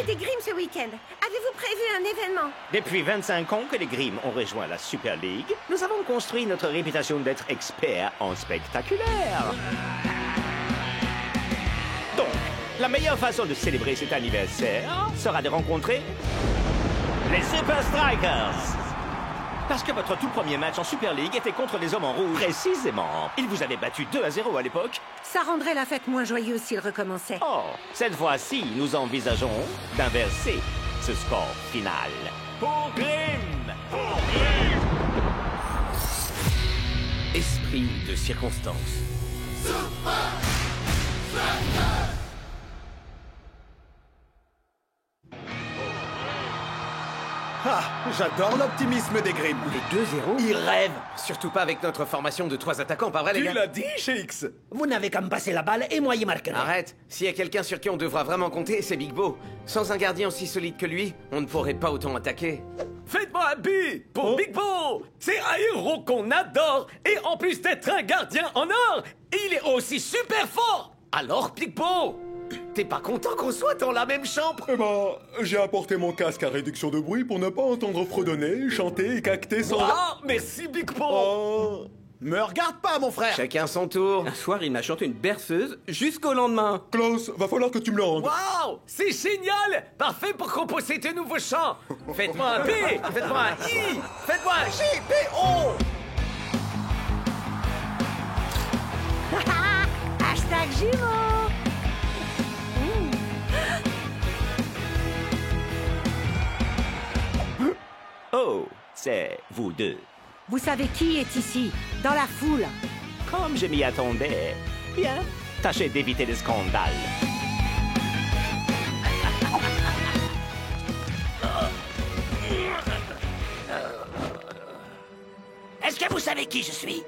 parler des Grimm ce week-end. Avez-vous prévu un événement? Depuis 25 ans que les Grimm ont rejoint la Super League, nous avons construit notre réputation d'être experts en spectaculaire. Donc, la meilleure façon de célébrer cet anniversaire sera de rencontrer les Super Strikers. Parce que votre tout premier match en Super League était contre les hommes en rouge. Précisément. Ils vous avaient battu 2-0 à l'époque. Ça rendrait la fête moins joyeuse s'il recommençait. Oh, cette fois-ci, nous envisageons d'inverser ce score final. Pour Grimm! Pour Grimm! Esprit de circonstance. Ah, j'adore l'optimisme des Grimm. Les 2-0. Ils rêvent. Surtout pas avec notre formation de 3 attaquants, pas vrai, les Tu gars? l'as dit, Shakes. Vous n'avez qu'à me passer la balle et moi y marquerai. Arrête. S'il y a quelqu'un sur qui on devra vraiment compter, c'est Big Bo. Sans un gardien aussi solide que lui, on ne pourrait pas autant attaquer. Faites-moi un B pour Big Bo. C'est un héros qu'on adore. Et en plus d'être un gardien en or, il est aussi super fort. Alors, Big Bo, t'es pas content qu'on soit dans la même chambre? Eh ben, j'ai apporté mon casque à réduction de bruit pour ne pas entendre fredonner, chanter et cacter sans... Ah, merci Big Bo. Oh. Me regarde pas, mon frère. Chacun son tour. Un soir, il m'a chanté une berceuse jusqu'au lendemain. Klaus, va falloir que tu me le rendes. Wow, c'est génial. Parfait pour composer tes nouveaux chants. Faites-moi un B, faites-moi un I, faites-moi un J, P, O. Hashtag jumeaux. Oh, c'est vous deux. Vous savez qui est ici, dans la foule? Comme je m'y attendais. Bien, tâchez d'éviter le scandale. Est-ce que vous savez qui je suis?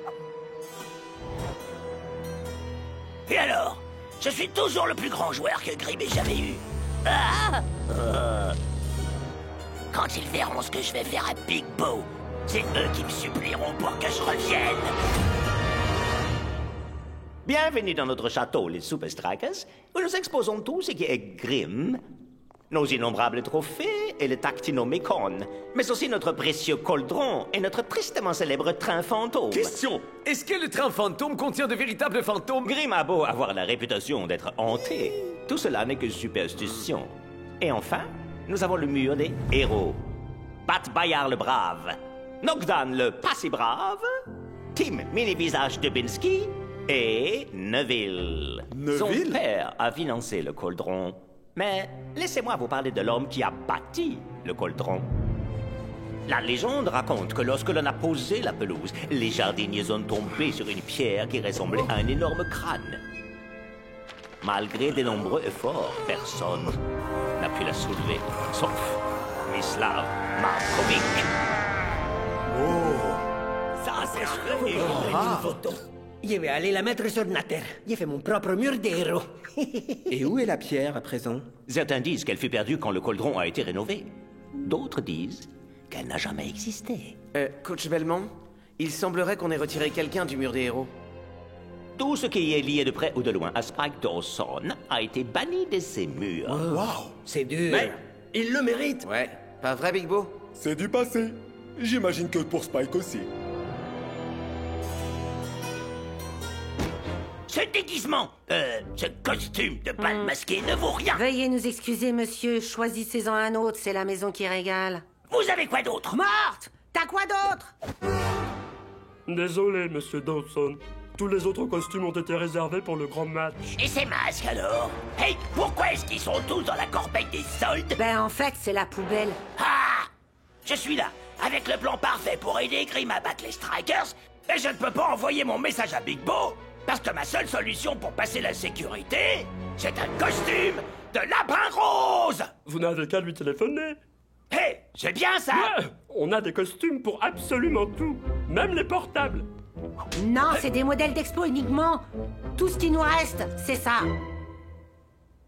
Et alors? Je suis toujours le plus grand joueur que Grimm ait jamais eu. Ah! Quand ils verront ce que je vais faire à Big Bo, c'est eux qui me supplieront pour que je revienne. Bienvenue dans notre château, les Super Strikers, où nous exposons tout ce qui est Grimm, nos innombrables trophées et le Tactinomicon, mais aussi notre précieux cauldron et notre tristement célèbre train fantôme. Question, est-ce que le train fantôme contient de véritables fantômes? Grimm a beau avoir la réputation d'être hanté, tout cela n'est que superstition. Et enfin, nous avons le mur des héros. Bat Bayard le brave, Nogdan le pas si brave, Tim Mini-Visage Dubinsky et Neville. Son Neville? père a financé le cauldron. Mais laissez-moi vous parler de l'homme qui a bâti le cauldron. La légende raconte que lorsque l'on a posé la pelouse, les jardiniers ont tombé sur une pierre qui ressemblait à un énorme crâne. Malgré de nombreux efforts, personne n'a pu la soulever, sauf Mislav Markovic. Ça, c'est chouette. Une photo. Je vais aller la mettre sur la terre. J'ai fait mon propre mur des héros. Et où est la pierre à présent? Certains disent qu'elle fut perdue quand le cauldron a été rénové. D'autres disent qu'elle n'a jamais existé. Coach Belmont, il semblerait qu'on ait retiré quelqu'un du mur des héros. Tout ce qui est lié de près ou de loin à Spike Dawson a été banni de ces murs. Wow. C'est dur. Mais il le mérite. Ouais, pas vrai, Big Bo? C'est du passé. J'imagine que pour Spike aussi. Ce déguisement, ce costume de bal masqué ne vaut rien. Veuillez nous excuser, monsieur. Choisissez-en un autre, c'est la maison qui régale. Vous avez quoi d'autre? Morte! T'as quoi d'autre? Désolé, monsieur Dawson. Tous les autres costumes ont été réservés pour le grand match. Et ces masques alors? Hey, pourquoi est-ce qu'ils sont tous dans la corbeille des soldes? Ben, en fait, c'est la poubelle. Ah! Je suis là, avec le plan parfait pour aider Grimm à battre les Strikers, et je ne peux pas envoyer mon message à Big Bo, parce que ma seule solution pour passer la sécurité, c'est un costume de lapin rose! Vous n'avez qu'à lui téléphoner. Hé, c'est bien ça! Ouais, on a des costumes pour absolument tout, même les portables. Non, c'est des modèles d'expo uniquement. Tout ce qui nous reste, c'est ça.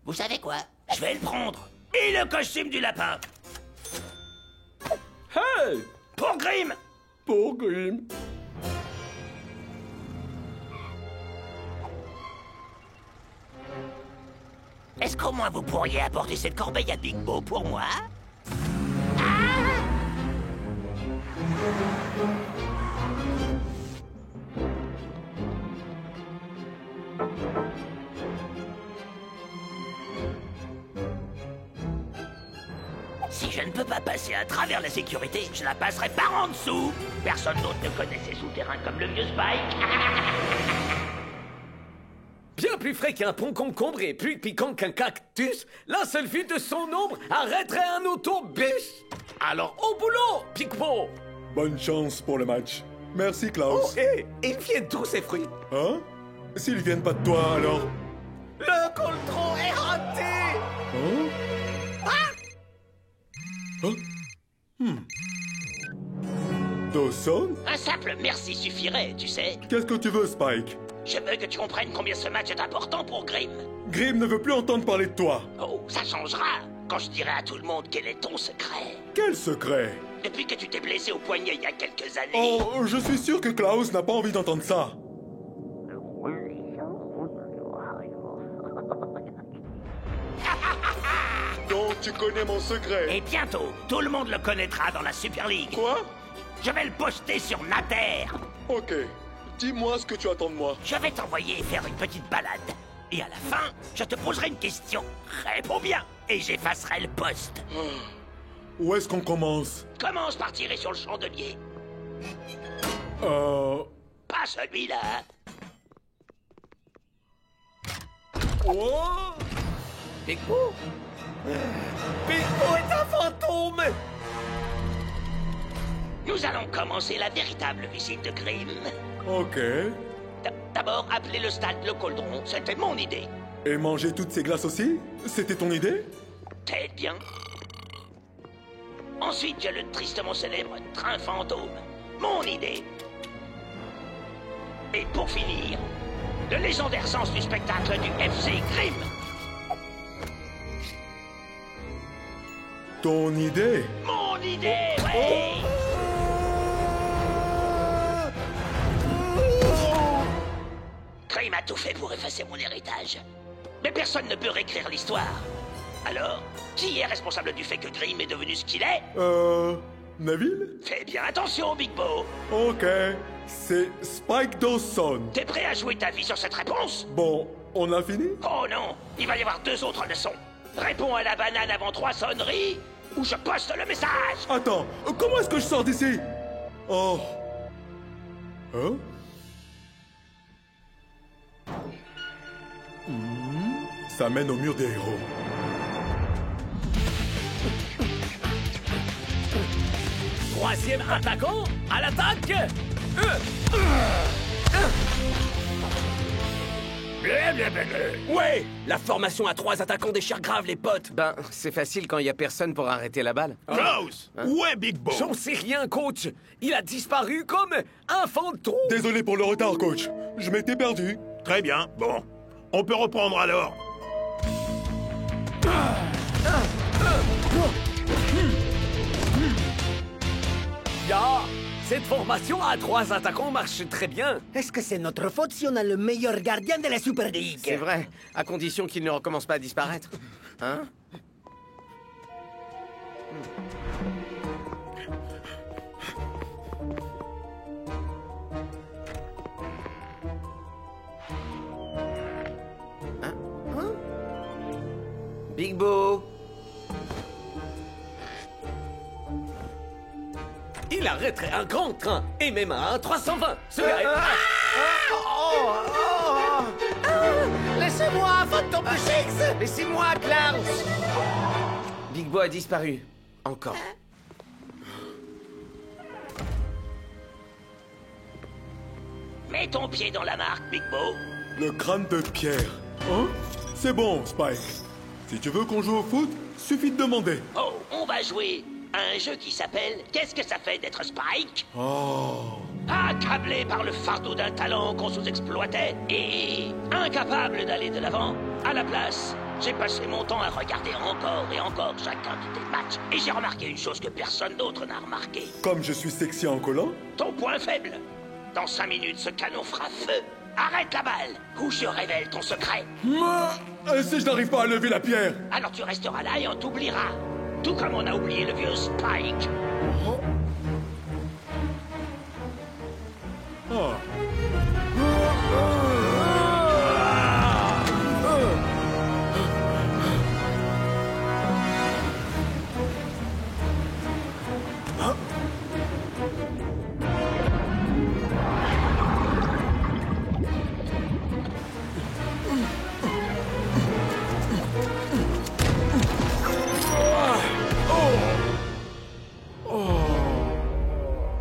Vous savez quoi? Je vais le prendre. Et le costume du lapin. Hey! Pour Grimm! Pour Grimm. Est-ce qu'au moins vous pourriez apporter cette corbeille à Big Bo pour moi? Si je ne peux pas passer à travers la sécurité, je la passerai par en dessous. Personne d'autre ne connaît ces souterrains comme le vieux Spike. Bien plus frais qu'un pont concombre et plus piquant qu'un cactus, la seule fuite de son ombre arrêterait un autobus. Alors au boulot, Picbo. Bonne chance pour le match. Merci, Oh, Klaus. hé, ils viennent tous ces fruits. Hein? S'ils viennent pas de toi, alors? Le Coltron est raté. Hein? Dawson? Un simple merci suffirait, tu sais. Qu'est-ce que tu veux, Spike? Je veux que tu comprennes combien ce match est important pour Grimm. Grimm ne veut plus entendre parler de toi. Oh, ça changera quand je dirai à tout le monde quel est ton secret. Quel secret? Depuis que tu t'es blessé au poignet il y a quelques années... Oh, je suis sûr que Klaus n'a pas envie d'entendre ça. Donc tu connais mon secret? Et bientôt, tout le monde le connaîtra dans la Super League. Quoi? Je vais le poster sur Nater. Ok. Dis-moi ce que tu attends de moi. Je vais t'envoyer faire une petite balade. Et à la fin, je te poserai une question. Réponds bien, et j'effacerai le poste. Où est-ce qu'on commence? Commence par tirer sur le chandelier. Pas celui-là. Oh! Picbo? Picbo est un fantôme! Nous allons commencer la véritable visite de Grimm. Ok. D'abord, appeler le stade le Cauldron, c'était mon idée. Et manger toutes ces glaces aussi? C'était ton idée? T'aides bien. Ensuite, il y a le tristement célèbre train fantôme. Mon idée. Et pour finir, le légendaire sens du spectacle du FC Grimm. Ton idée? Mon idée, ouais. Grimm a tout fait pour effacer mon héritage. Mais personne ne peut réécrire l'histoire. Alors, qui est responsable du fait que Grimm est devenu ce qu'il est? Neville? Fais bien attention, Big Bo. Ok. C'est Spike Dawson. T'es prêt à jouer ta vie sur cette réponse? Bon, on a fini? Oh non, il va y avoir 2 autres leçons. Réponds à la banane avant 3 sonneries, ou je poste le message. Attends, comment est-ce que je sors d'ici? Oh. Hein? Ça mène au mur des héros. Troisième attaquant, à l'attaque! Ouais! La formation à 3 attaquants déchire grave les potes! Ben, c'est facile quand il y a personne pour arrêter la balle. Klaus, où est Big Bo? J'en sais rien, coach! Il a disparu comme un fantôme! Désolé pour le retard, coach. Je m'étais perdu. Très bien, bon. On peut reprendre alors. Ya! Cette formation à 3 attaquants marche très bien! Est-ce que c'est notre faute si on a le meilleur gardien de la Super League? C'est vrai, à condition qu'il ne recommence pas à disparaître. Hein? Big Bo! Il arrêterait un grand train, et même un 320! Ce gars est... Laissez-moi, fantôme de Shakes! Laissez-moi, Klaus! Big Bo a disparu. Encore. Mets ton pied dans la marque, Big Bo. Le crâne de pierre. Hein? C'est bon, Spike. Si tu veux qu'on joue au foot, suffit de demander. Oh, on va jouer à un jeu qui s'appelle Qu'est-ce que ça fait d'être Spike? Oh. Accablé par le fardeau d'un talent qu'on sous-exploitait et incapable d'aller de l'avant, à la place, j'ai passé mon temps à regarder encore et encore chacun de tes matchs. Et j'ai remarqué une chose que personne d'autre n'a remarqué. Comme je suis sexy en collant? Ton point faible. Dans 5 minutes, ce canon fera feu. Arrête la balle, ou je révèle ton secret. Et si je n'arrive pas à lever la pierre? Alors tu resteras là et on t'oubliera. Tout comme on a oublié le vieux Spike.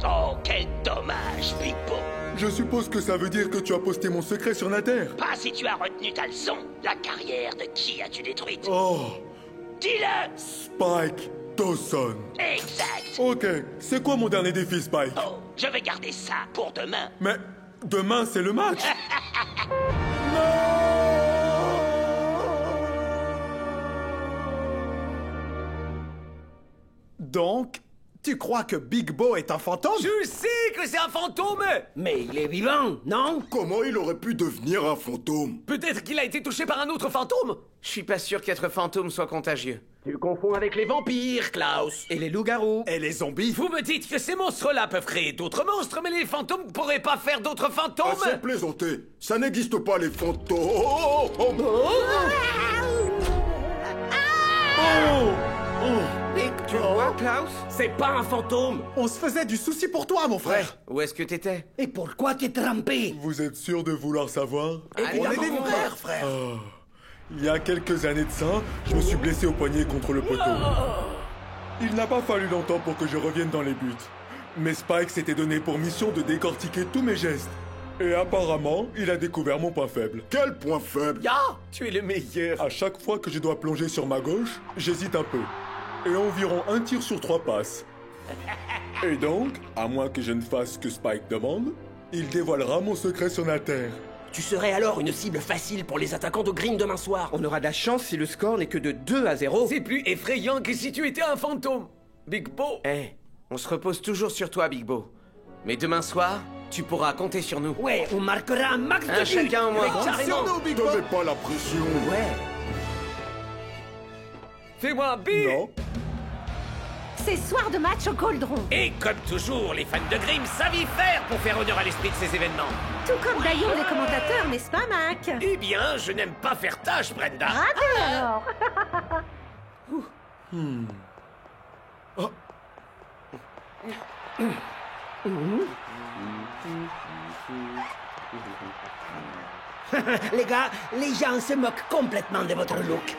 Oh, quel dommage, Big Bo. Je suppose que ça veut dire que tu as posté mon secret sur Nater. Pas si tu as retenu ta leçon. La carrière de qui as-tu détruite? Oh, Dis-le! Spike Dawson. Exact. Ok, c'est quoi mon dernier défi, Spike? Oh, je vais garder ça pour demain. Mais demain, c'est le match. Donc, tu crois que Big Bo est un fantôme? Je sais que c'est un fantôme! Mais il est vivant, non? Comment il aurait pu devenir un fantôme? Peut-être qu'il a été touché par un autre fantôme? Je suis pas sûr qu'être fantôme soit contagieux. Tu confonds avec les vampires, Klaus. Et les loups-garous. Et les zombies? Vous me dites que ces monstres-là peuvent créer d'autres monstres, mais les fantômes pourraient pas faire d'autres fantômes? Assez plaisanter. Ça n'existe pas, les fantômes. Tu vois, Klaus? C'est pas un fantôme. On se faisait du souci pour toi, mon frère. Où est-ce que t'étais? Et pourquoi t'es trempé? Vous êtes sûr de vouloir savoir? On est des frères, frère. Il y a quelques années de ça, je me suis blessé au poignet contre le poteau. Il n'a pas fallu longtemps pour que je revienne dans les buts. Mais Spike s'était donné pour mission de décortiquer tous mes gestes. Et apparemment, il a découvert mon point faible. Quel point faible? Ya! Tu es le meilleur! À chaque fois que je dois plonger sur ma gauche, j'hésite un peu. Et environ 1 tir sur 3 passes. Et donc, à moins que je ne fasse que Spike demande, il dévoilera mon secret sur la Terre. Tu serais alors une cible facile pour les attaquants de Green demain soir. On aura de la chance si le score n'est que de 2-0. C'est plus effrayant que si tu étais un fantôme! Big Bo! On se repose toujours sur toi, Big Bo. Mais demain soir, tu pourras compter sur nous. Ouais, on marquera un max de buts. Chacun au moins. Mais carrément. Ne mets pas la pression. Ouais. Fais-moi un big! Non. C'est soir de match au Cauldron. Et comme toujours, les fans de Grimm savent y faire pour faire honneur à l'esprit de ces événements. Tout comme d'ailleurs les commentateurs, n'est-ce pas, Mac? Eh bien, je n'aime pas faire tâche, Brenda. Raté alors. Les gars, les gens se moquent complètement de votre look.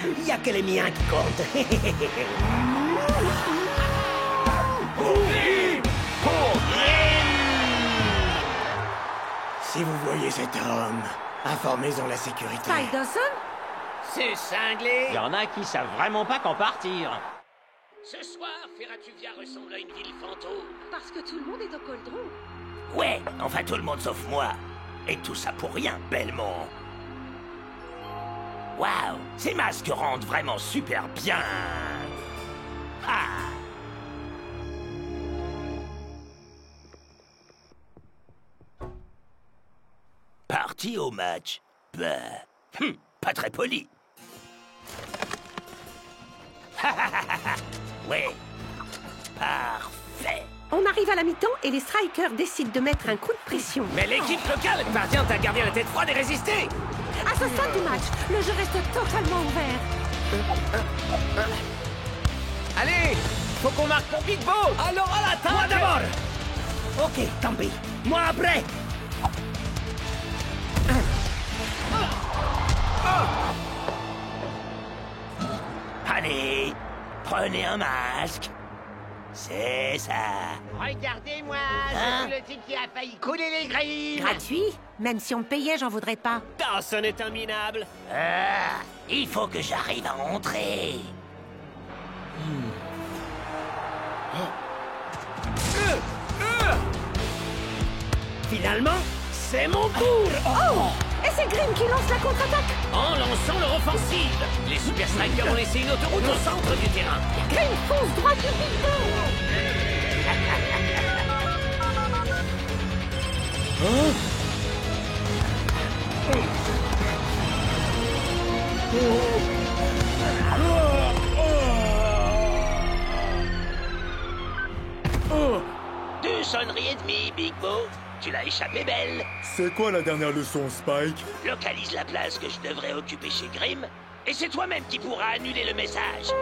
Il n'y a que les miens qui comptent. Si vous voyez cet homme, informez-en la sécurité. Spike Dawson? C'est cinglé. Il y en a qui savent vraiment pas qu'en partir. Ce soir, Ferratuvia ressemble à une ville fantôme. Parce que tout le monde est au Cauldron. Ouais, enfin tout le monde sauf moi. Et tout ça pour rien, Belmont. Waouh, ces masques rendent vraiment super bien. Ah. Parti au match. Bah, pas très poli. Ouais, parfait. On arrive à la mi-temps et les strikers décident de mettre un coup de pression. Mais l'équipe locale parvient à garder la tête froide et résister. À ce stade du match, le jeu reste totalement ouvert. Allez, faut qu'on marque pour Big Bo. Alors à l'attaque. Moi d'abord. Ok, tant pis. Moi après. Allez, prenez un masque. C'est ça. Regardez-moi, Hein? je suis le type qui a failli couler les grilles. Gratuit? Même si on me payait, j'en voudrais pas. Dawson est un minable. Ah, il faut que j'arrive à entrer. Finalement, c'est mon tour. Oh! Et c'est Grimm qui lance la contre-attaque. En lançant leur offensive, les Super Strikers ont laissé une autoroute au centre du terrain. Grimm fonce droit sur Big Bo. Deux sonneries et demie, Big Bo. Tu l'as échappé belle. C'est quoi la dernière leçon, Spike? Localise la place que je devrais occuper chez Grimm, et c'est toi-même qui pourras annuler le message.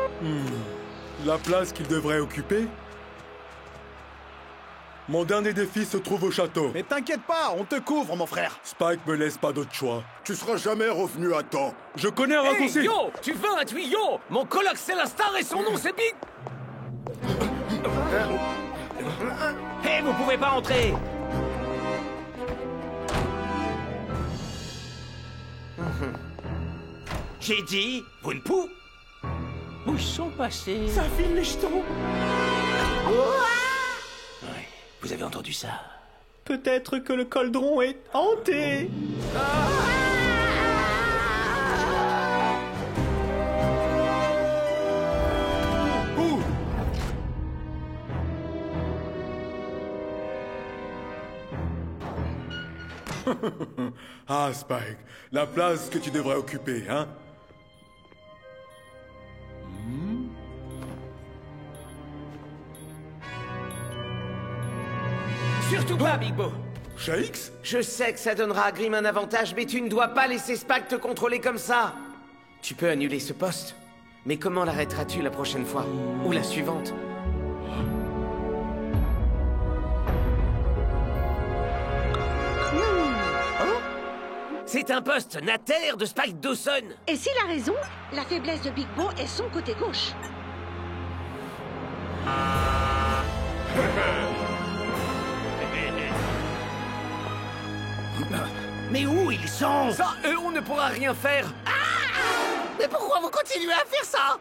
La place qu'il devrait occuper? Mon dernier défi se trouve au château. Mais t'inquiète pas, on te couvre, mon frère. Spike me laisse pas d'autre choix. Tu seras jamais revenu à temps. Je connais un raccourci. Hey, yo, tu veux un tuyau? Mon coloc c'est la star et son nom c'est Big... Hé, vous pouvez pas entrer! J'ai dit, vous ne pouvez... Où sont passés? Ça file les jetons. Ouais, vous avez entendu ça? Peut-être que le cauldron est hanté. Ah, Spike, la place que tu devrais occuper, hein? Surtout pas, Big Bo. Shakes? Je sais que ça donnera à Grimm un avantage, mais tu ne dois pas laisser Spike te contrôler comme ça. Tu peux annuler ce poste, mais comment l'arrêteras-tu la prochaine fois? Ou la suivante? C'est un poste natalaire de Spike Dawson. Et s'il a raison, la faiblesse de Big Bo est son côté gauche. Mais où ils sont? Ça, eux, on ne pourra rien faire. Mais pourquoi vous continuez à faire ça?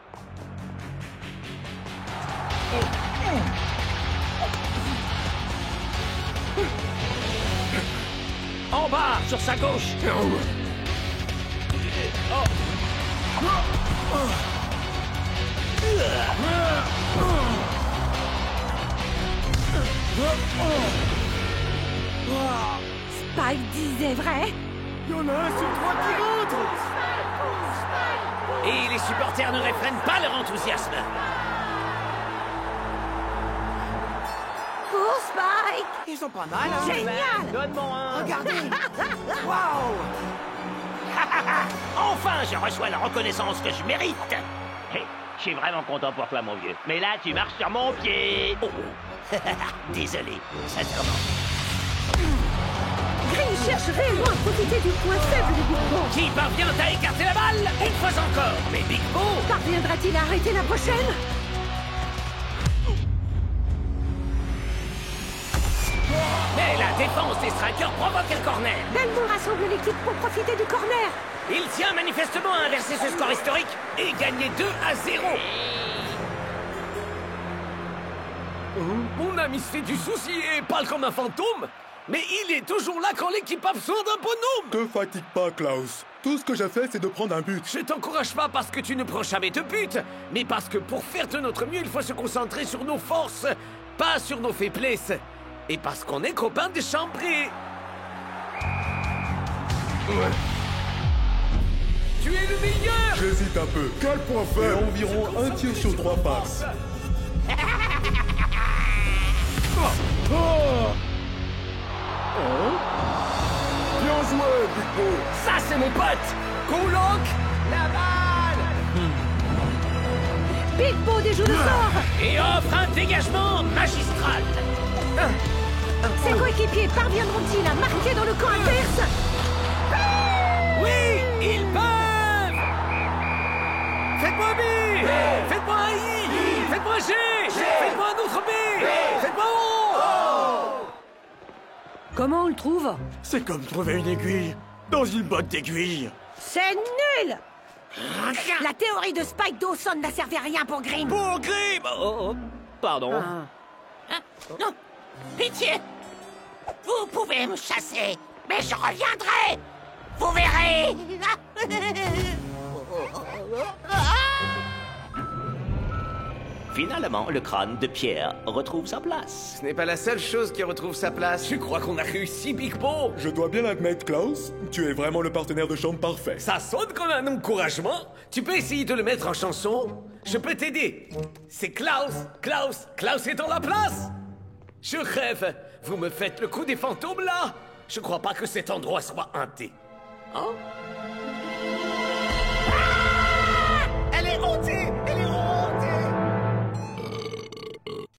En bas, sur sa gauche! Spike disait vrai. Il y en a un sur trois qui rentre. Et les supporters ne réfrènent pas leur enthousiasme. Oh, Spike! Ils sont pas mal, hein. Génial! Donne-moi un! Regardez. Waouh. Enfin, je reçois la reconnaissance que je mérite! Hé, je suis vraiment content pour toi, mon vieux. Mais là, tu marches sur mon pied! Oh. Désolé, sincèrement. Grimm cherche réellement à profiter du point faible de Big Bo. Qui parvient à écarter la balle? Une fois encore! Mais Big Bo! Parviendra-t-il à arrêter la prochaine? Mais la défense des strikers provoque un corner! Belmont rassemble l'équipe pour profiter du corner. Il tient manifestement à inverser ce score historique et gagner 2-0. Mon ami se fait du souci et parle comme un fantôme, mais il est toujours là quand l'équipe a besoin d'un bonhomme. Te fatigue pas, Klaus. Tout ce que j'ai fait, c'est de prendre un but. Je t'encourage pas parce que tu ne prends jamais de but, mais parce que pour faire de notre mieux, il faut se concentrer sur nos forces, pas sur nos faiblesses. Et parce qu'on est copains des chambrés. Tu es le meilleur. J'hésite un peu. Quel point Et faible! environ un tir sur 3 passes. Bien joué, Big Bo! Ça, c'est mon pote. Coloc. La balle. Big Bo déjoue le sort. Et offre un dégagement magistral. Ses coéquipiers parviendront-ils à marquer dans le camp adverse? Oui, ils peuvent. Faites-moi un B. Faites-moi un I. Faites-moi un G. Faites-moi un autre B. Faites-moi un O. Comment on le trouve? C'est comme trouver une aiguille dans une botte d'aiguille. C'est nul! La théorie de Spike Dawson n'a servi à rien pour Grimm. Pour Grimm. Oh, pardon. Non, pitié. Vous pouvez me chasser, mais je reviendrai. Vous verrez. Finalement, le crâne de Pierre retrouve sa place. Ce n'est pas la seule chose qui retrouve sa place. Je crois qu'on a réussi, Big Bo. Je dois bien l'admettre, Klaus, tu es vraiment le partenaire de chambre parfait. Ça sonne comme un encouragement. Tu peux essayer de le mettre en chanson? Je peux t'aider. C'est Klaus. Klaus est dans la place. Je rêve. Vous me faites le coup des fantômes, là? Je crois pas que cet endroit soit hanté. Hein?